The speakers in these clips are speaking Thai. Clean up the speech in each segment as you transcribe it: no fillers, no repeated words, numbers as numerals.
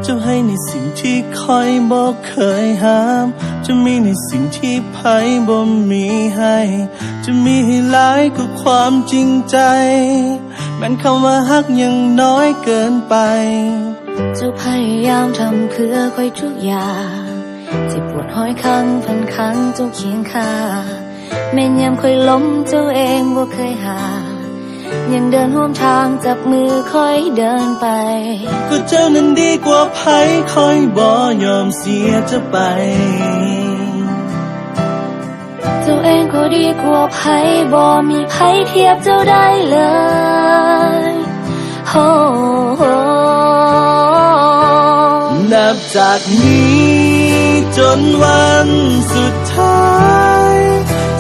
จะให้ในสิ่งที่คอยบอกเคยห้ามจะมีในสิ่งที่ไพ่บ่มีให้จะมีให้หลายกว่าความจริงใจแม้นคำว่าฮักยังน้อยเกินไปเจ้าพยายามทำเพื่อคอยทุกอย่างที่ปวดห้อยคังพันคังเจ้าเคียงข้าแม่นยามคอยล้มเจ้าเองบ่เคยหายังเดินร่วมทางจับมือคอยเดินไปก็เจ้านั้นดีกว่าไผคอยบ่ยอมเสียจะไปเจ้าเองก็ดีกว่าไผบ่มีไผเทียบเจ้าได้เลยโอ้นับจากนี้จนวันสุดท้าย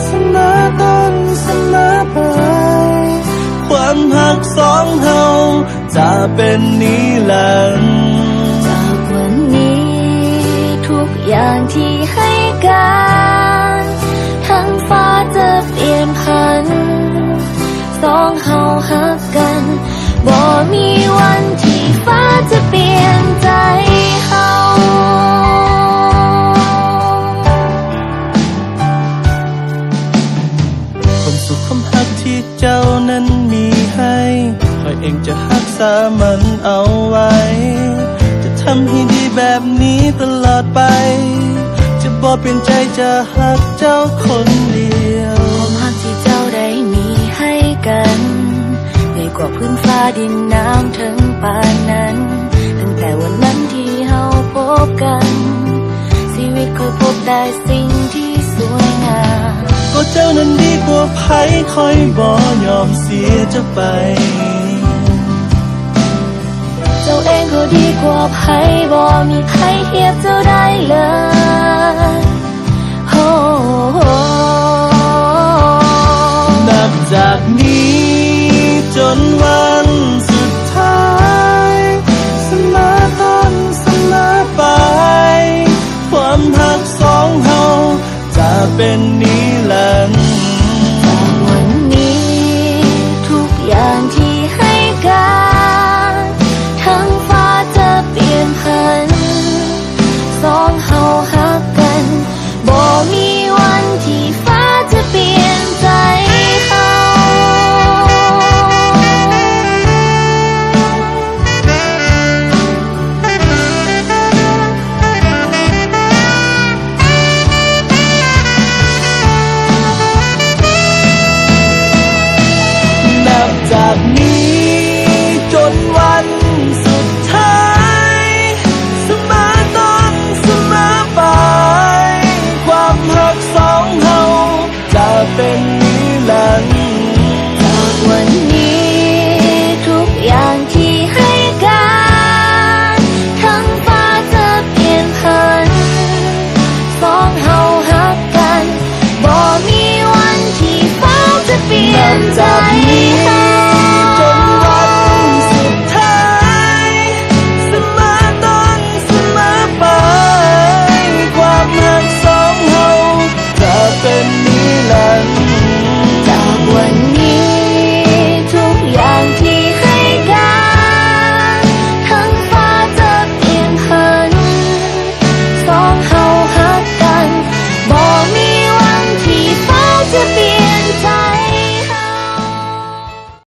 เสมอต้นเสมอปลายความหักสองเฮาจะเป็นนิรันดร์จากวันนี้ทุกอย่างที่ให้การทั้งฟ้าจะเปลี่ยนผันสองเฮาหักกันบ่มีวันที่ฟ้าจะเปลี่ยนใจเฮาความสุขความหักที่เจ้านั้นมีให้คอยเองจะรักษามันเอาไว้จะทำให้ดีแบบนี้ตลอดไปจะบ่เปลี่ยนใจจะรักเจ้าคนเดียวความรักที่เจ้าได้มีให้กันใหญ่กว่าพื้นฟ้าดินน้ำถึงป่านนั้นตั้งแต่วันนั้นที่เฮาพบกันชีวิตเคยพบได้สิ่งที่สวยงามก็เจ้านั้นดีกว่าไผคอยบ่ยอมเสียจะไปเจ้าเองก็ดีกว่าไผบ่มีไผเทียบเจ้าได้เลยโอ้นับจากนี้จนวันสุดท้ายเสมอต้นเสมอปลายความหักสองเฮาจะเป็นนิ